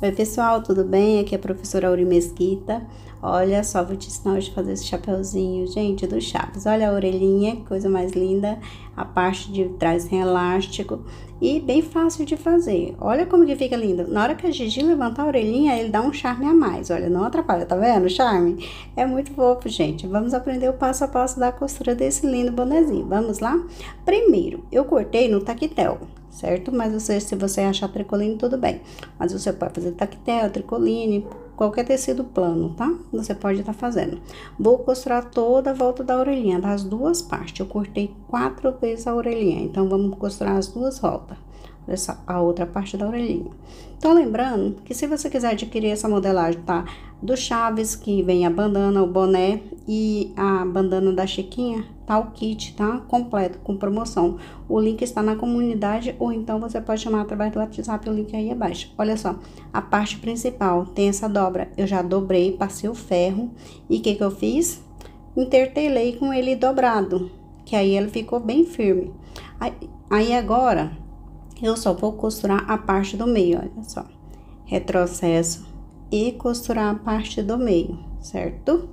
Oi pessoal, tudo bem? Aqui é a professora Auri Mesquita. Olha só, vou te ensinar hoje a fazer esse chapeuzinho, gente, do Chaves. Olha a orelhinha, que coisa mais linda. A parte de trás tem elástico e bem fácil de fazer. Olha como que fica lindo. Na hora que a Gigi levantar a orelhinha, ele dá um charme a mais. Olha, não atrapalha, tá vendo o charme? É muito fofo, gente. Vamos aprender o passo a passo da costura desse lindo bonezinho. Vamos lá? Primeiro, eu cortei no tactel, certo? Mas se você achar tricoline, tudo bem. Mas você pode fazer tactel, tricoline, qualquer tecido plano, tá? Você pode estar fazendo. Vou costurar toda a volta da orelhinha, das duas partes. Eu cortei 4 vezes a orelhinha, então vamos costurar as duas voltas. Olha só, a outra parte da orelhinha. Então, lembrando que se você quiser adquirir essa modelagem, tá? Do Chaves, que vem a bandana, o boné e a bandana da Chiquinha, tá o kit, tá? Completo, com promoção. O link está na comunidade ou então você pode chamar através do WhatsApp, o link aí abaixo. Olha só, a parte principal tem essa dobra. Eu já dobrei, passei o ferro e o que eu fiz? Intertelei com ele dobrado, que aí ele ficou bem firme. Aí agora, eu só vou costurar a parte do meio, olha só. Retrocesso e costurar a parte do meio, certo?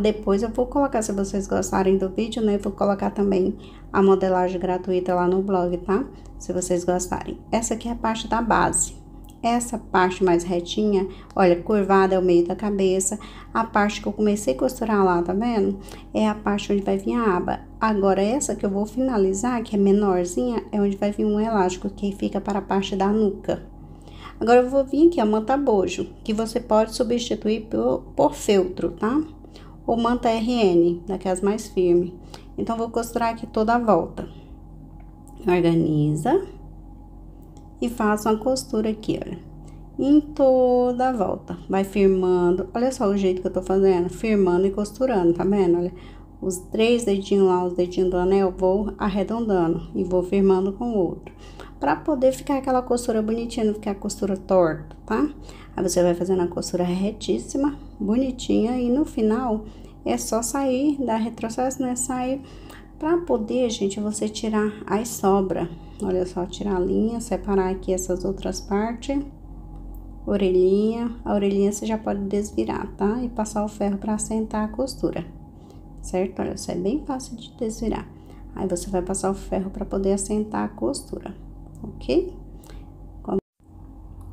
Depois eu vou colocar, se vocês gostarem do vídeo, né? Vou colocar também a modelagem gratuita lá no blog, tá? Se vocês gostarem. Essa aqui é a parte da base. Essa parte mais retinha, olha, curvada é o meio da cabeça. A parte que eu comecei a costurar lá, tá vendo? É a parte onde vai vir a aba. Agora, essa que eu vou finalizar, que é menorzinha, é onde vai vir um elástico, que fica para a parte da nuca. Agora, eu vou vir aqui, a manta bojo, que você pode substituir por feltro, tá? Ou manta RN, daquelas mais firmes. Então, vou costurar aqui toda a volta. Organiza. E faço uma costura aqui, olha. Em toda a volta. Vai firmando. Olha só o jeito que eu tô fazendo. Firmando e costurando, tá vendo? Olha. Os 3 dedinhos lá, os dedinhos do anel, vou arredondando. E vou firmando com o outro. Pra poder ficar aquela costura bonitinha, não ficar a costura torta, tá? Aí você vai fazendo a costura retíssima, bonitinha. E no final, é só sair, dar retrocesso, né? Sair. Pra poder, gente, você tirar as sobras. Olha só, tirar a linha, separar aqui essas outras partes. Orelhinha. A orelhinha você já pode desvirar, tá? E passar o ferro pra assentar a costura. Certo? Olha, isso é bem fácil de desvirar. Aí, você vai passar o ferro pra poder assentar a costura. Ok?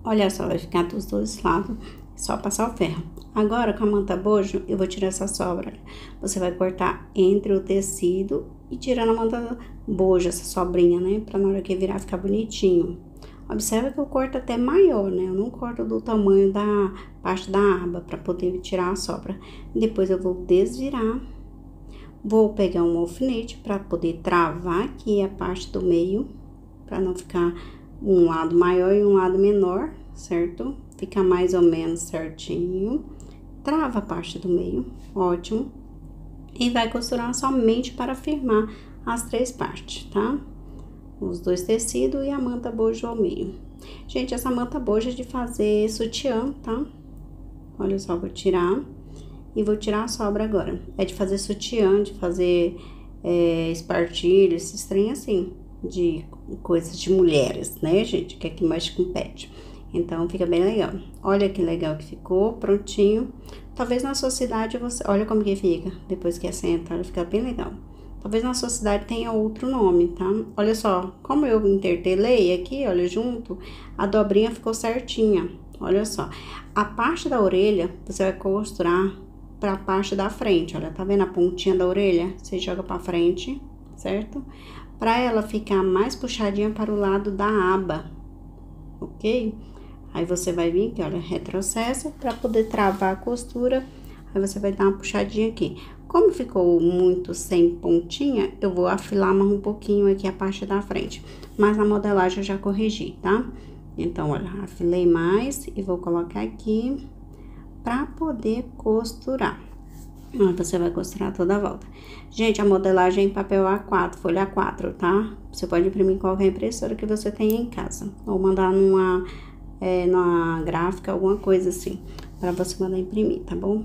Olha só, vai ficar dos dois lados. Só passar o ferro. Agora, com a manta bojo, eu vou tirar essa sobra. Você vai cortar entre o tecido e tirar a manta bojo, essa sobrinha, né? Pra na hora que virar, ficar bonitinho. Observa que eu corto até maior, né? Eu não corto do tamanho da parte da aba, pra poder tirar a sobra. Depois, eu vou desvirar. Vou pegar um alfinete pra poder travar aqui a parte do meio. Pra não ficar um lado maior e um lado menor, certo? Fica mais ou menos certinho. Trava a parte do meio, ótimo. E vai costurar somente para firmar as 3 partes, tá? Os 2 tecidos e a manta bojo ao meio. Gente, essa manta bojo é de fazer sutiã, tá? Olha só, vou tirar. E vou tirar a sobra agora. É de fazer sutiã, de fazer espartilho, esses trem assim. De coisas de mulheres, né, gente? Que aqui mexe com pet. Então, fica bem legal. Olha que legal que ficou, prontinho. Talvez na sua cidade você... Olha como que fica, depois que assenta, ela fica bem legal. Talvez na sua cidade tenha outro nome, tá? Olha só, como eu intertelei aqui, olha, junto, a dobrinha ficou certinha. Olha só. A parte da orelha, você vai costurar pra parte da frente, olha, tá vendo a pontinha da orelha? Você joga pra frente, certo? Pra ela ficar mais puxadinha para o lado da aba, ok? Aí, você vai vir aqui, olha, retrocesso, pra poder travar a costura. Aí, você vai dar uma puxadinha aqui. Como ficou muito sem pontinha, eu vou afilar mais um pouquinho aqui a parte da frente. Mas na modelagem eu já corrigi, tá? Então, olha, afilei mais e vou colocar aqui pra poder costurar. Você vai costurar toda a volta. Gente, a modelagem é em papel A4, folha A4, tá? Você pode imprimir em qualquer impressora que você tenha em casa. Ou mandar numa gráfica, alguma coisa assim, pra você mandar imprimir, tá bom?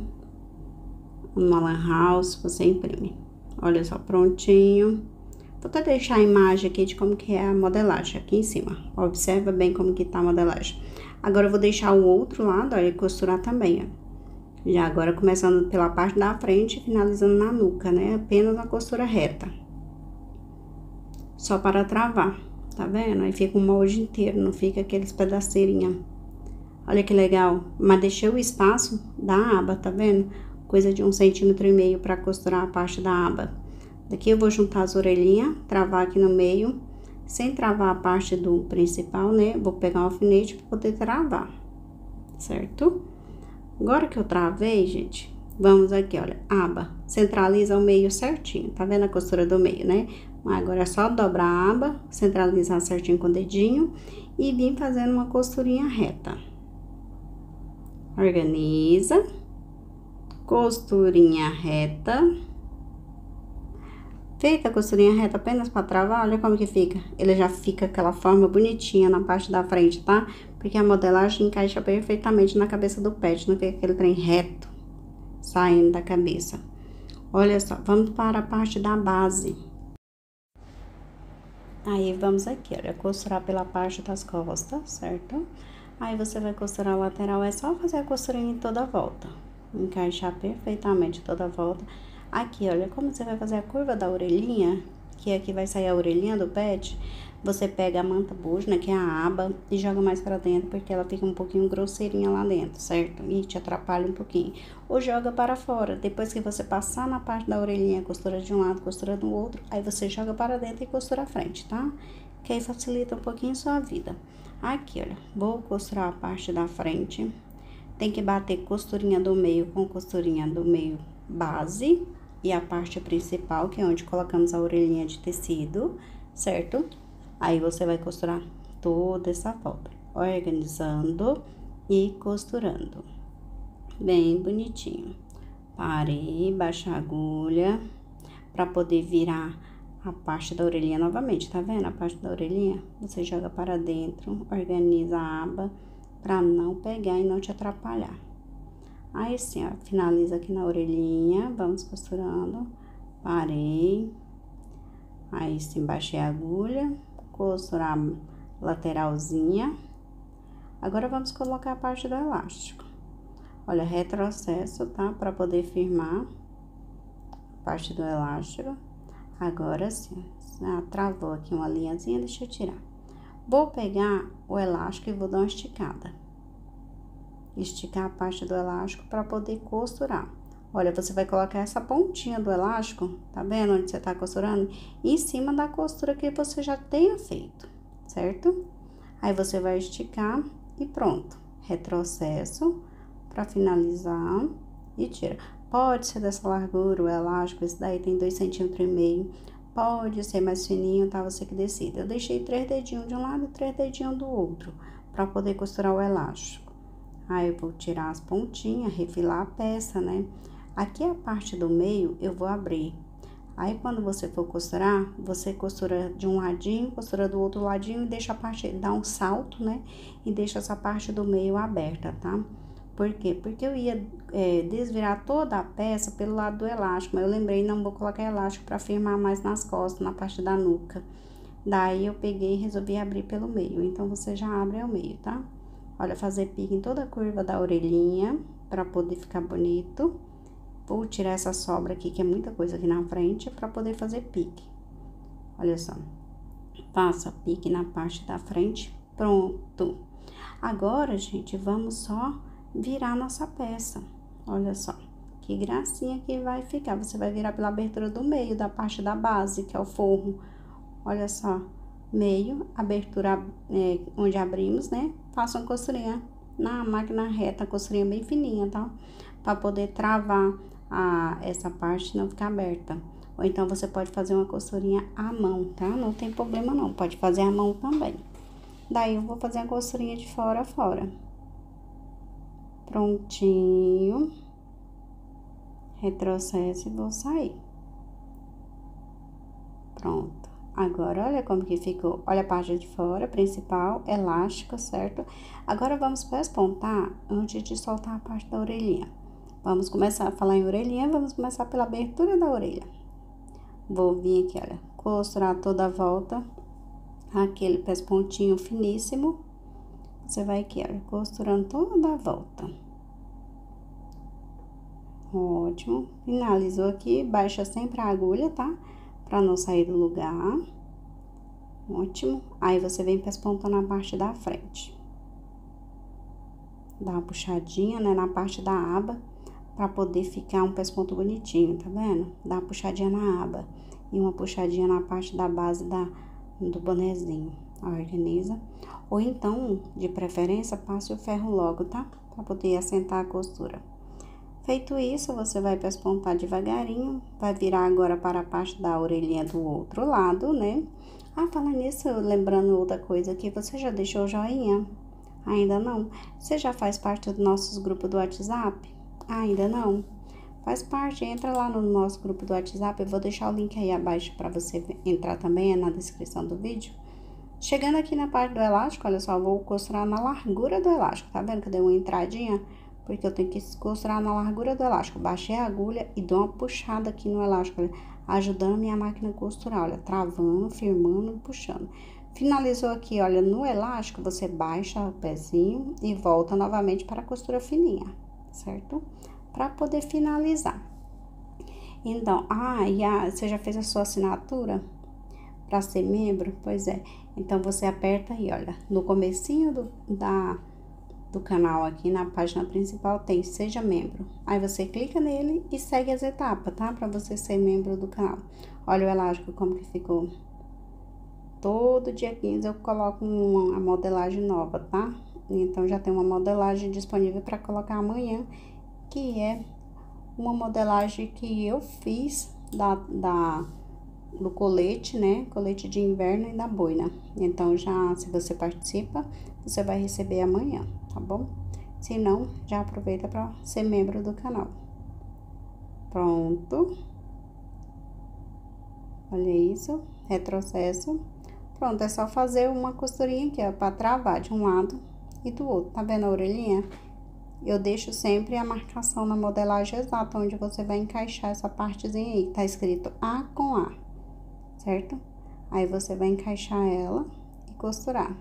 Numa lan house, você imprime. Olha só, prontinho. Vou deixar a imagem aqui de como que é a modelagem aqui em cima. Observa bem como que tá a modelagem. Agora, eu vou deixar o outro lado, olha, e costurar também, ó. Já agora, começando pela parte da frente e finalizando na nuca, né? Apenas uma costura reta. Só para travar, tá vendo? Aí fica o molde inteiro, não fica aqueles pedaceirinhos. Olha que legal. Mas deixei o espaço da aba, tá vendo? Coisa de 1,5 cm para costurar a parte da aba. Daqui eu vou juntar as orelhinhas, travar aqui no meio, sem travar a parte do principal, né? Vou pegar um alfinete para poder travar, certo? Agora que eu travei, gente, vamos aqui, olha, aba, centraliza o meio certinho, tá vendo a costura do meio, né? Agora é só dobrar a aba, centralizar certinho com o dedinho e vir fazendo uma costurinha reta. Organiza, costurinha reta. Feita a costurinha reta apenas para travar, olha como que fica. Ele já fica aquela forma bonitinha na parte da frente, tá? Porque a modelagem encaixa perfeitamente na cabeça do pet, não fica aquele trem reto saindo da cabeça. Olha só, vamos para a parte da base. Aí, vamos aqui, olha, costurar pela parte das costas, certo? Aí, você vai costurar a lateral, é só fazer a costurinha em toda a volta. Encaixar perfeitamente toda a volta. Aqui, olha, como você vai fazer a curva da orelhinha, que aqui vai sair a orelhinha do pet, você pega a manta bojo, né, que é a aba, e joga mais pra dentro, porque ela fica um pouquinho grosseirinha lá dentro, certo? E te atrapalha um pouquinho. Ou joga para fora, depois que você passar na parte da orelhinha, costura de um lado, costura do outro, aí você joga para dentro e costura a frente, tá? Que aí facilita um pouquinho a sua vida. Aqui, olha, vou costurar a parte da frente, tem que bater costurinha do meio com costurinha do meio base e a parte principal, que é onde colocamos a orelhinha de tecido, certo? Aí, você vai costurar toda essa volta, organizando e costurando. Bem bonitinho. Parei, baixa a agulha, pra poder virar a parte da orelhinha novamente, tá vendo? A parte da orelhinha, você joga para dentro, organiza a aba, pra não pegar e não te atrapalhar. Aí, assim, ó, finaliza aqui na orelhinha, vamos costurando, parei, aí, sim, baixei a agulha, costurar a lateralzinha. Agora, vamos colocar a parte do elástico. Olha, retrocesso, tá? Pra poder firmar a parte do elástico. Agora, sim, travou aqui uma linhazinha, deixa eu tirar. Vou pegar o elástico e vou dar uma esticada. Esticar a parte do elástico para poder costurar. Olha, você vai colocar essa pontinha do elástico, tá vendo onde você tá costurando? Em cima da costura que você já tenha feito, certo? Aí, você vai esticar e pronto. Retrocesso para finalizar e tira. Pode ser dessa largura o elástico, esse daí tem 2,5 cm. Pode ser mais fininho, tá? Você que decide. Eu deixei 3 dedinhos de um lado e 3 dedinhos do outro, para poder costurar o elástico. Aí, eu vou tirar as pontinhas, refilar a peça, né? Aqui a parte do meio, eu vou abrir. Aí, quando você for costurar, você costura de um ladinho, costura do outro ladinho e deixa a parte, dá um salto, né? E deixa essa parte do meio aberta, tá? Por quê? Porque eu ia desvirar toda a peça pelo lado do elástico, mas eu lembrei, não vou colocar elástico para firmar mais nas costas, na parte da nuca. Daí, eu peguei e resolvi abrir pelo meio, então, você já abre ao meio, tá? Olha, fazer pique em toda a curva da orelhinha, para poder ficar bonito. Vou tirar essa sobra aqui, que é muita coisa aqui na frente, para poder fazer pique. Olha só. Faça pique na parte da frente, pronto. Agora, gente, vamos só virar nossa peça. Olha só, que gracinha que vai ficar. Você vai virar pela abertura do meio, da parte da base, que é o forro. Olha só. Meio, abertura onde abrimos, né? Faça uma costurinha na máquina reta, costurinha bem fininha, tá? Pra poder travar essa parte não ficar aberta. Ou então, você pode fazer uma costurinha à mão, tá? Não tem problema não, pode fazer à mão também. Daí, eu vou fazer a costurinha de fora a fora. Prontinho. Retrocesso e vou sair. Pronto. Agora, olha como que ficou. Olha a parte de fora, principal, elástica, certo? Agora, vamos pespontar antes de soltar a parte da orelhinha. Vamos começar a falar em orelhinha, vamos começar pela abertura da orelha. Vou vir aqui, olha, costurar toda a volta, aquele pespontinho finíssimo. Você vai aqui, olha, costurando toda a volta. Ótimo. Finalizou aqui, baixa sempre a agulha, tá? Pra não sair do lugar. Ótimo. Aí, você vem pespontando a parte da frente. Dá uma puxadinha, né, na parte da aba, pra poder ficar um pesponto bonitinho, tá vendo? Dá uma puxadinha na aba e uma puxadinha na parte da base do bonezinho. Organiza. Ou então, de preferência, passe o ferro logo, tá? Pra poder assentar a costura. Feito isso, você vai pespontar devagarinho. Vai virar agora para a parte da orelhinha do outro lado, né? Ah, falando nisso, lembrando outra coisa aqui, você já deixou o joinha? Ainda não? Você já faz parte do nosso grupo do WhatsApp? Ainda não? Faz parte, entra lá no nosso grupo do WhatsApp, eu vou deixar o link aí abaixo para você entrar também, é na descrição do vídeo. Chegando aqui na parte do elástico, olha só, eu vou costurar na largura do elástico, tá vendo que eu dei uma entradinha? Porque eu tenho que costurar na largura do elástico. Baixei a agulha e dou uma puxada aqui no elástico, olha, ajudando a minha máquina a costurar, olha, travando, firmando e puxando. Finalizou aqui, olha, no elástico, você baixa o pezinho e volta novamente para a costura fininha, certo? Para poder finalizar. Então, você já fez a sua assinatura para ser membro? Pois é. Então, você aperta aí, olha, no comecinho do canal aqui, na página principal, tem Seja Membro. Aí, você clica nele e segue as etapas, tá? Para você ser membro do canal. Olha o elástico como que ficou. Todo dia 15 eu coloco uma modelagem nova, tá? Então, já tem uma modelagem disponível para colocar amanhã, que é uma modelagem que eu fiz do colete, né? Colete de inverno e da boina. Então, se você participa, você vai receber amanhã, tá bom? Se não, já aproveita para ser membro do canal. Pronto. Olha isso, retrocesso. Pronto, é só fazer uma costurinha aqui, ó, pra travar de um lado e do outro. Tá vendo a orelhinha? Eu deixo sempre a marcação na modelagem exata, onde você vai encaixar essa partezinha aí, tá escrito A com A, certo? Aí, você vai encaixar ela e costurar.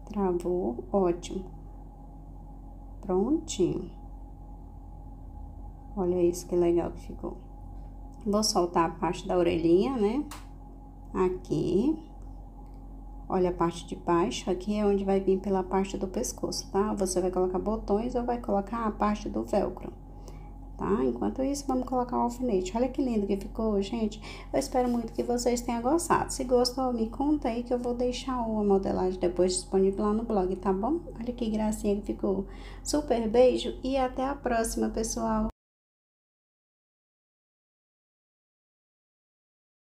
Travou, ótimo. Prontinho. Olha isso que legal que ficou. Vou soltar a parte da orelhinha, né? Aqui. Olha a parte de baixo, aqui é onde vai vir pela parte do pescoço, tá? Você vai colocar botões ou vai colocar a parte do velcro, tá? Enquanto isso, vamos colocar o alfinete. Olha que lindo que ficou, gente. Eu espero muito que vocês tenham gostado. Se gostou, me conta aí que eu vou deixar a modelagem depois disponível lá no blog, tá bom? Olha que gracinha que ficou. Super beijo e até a próxima, pessoal!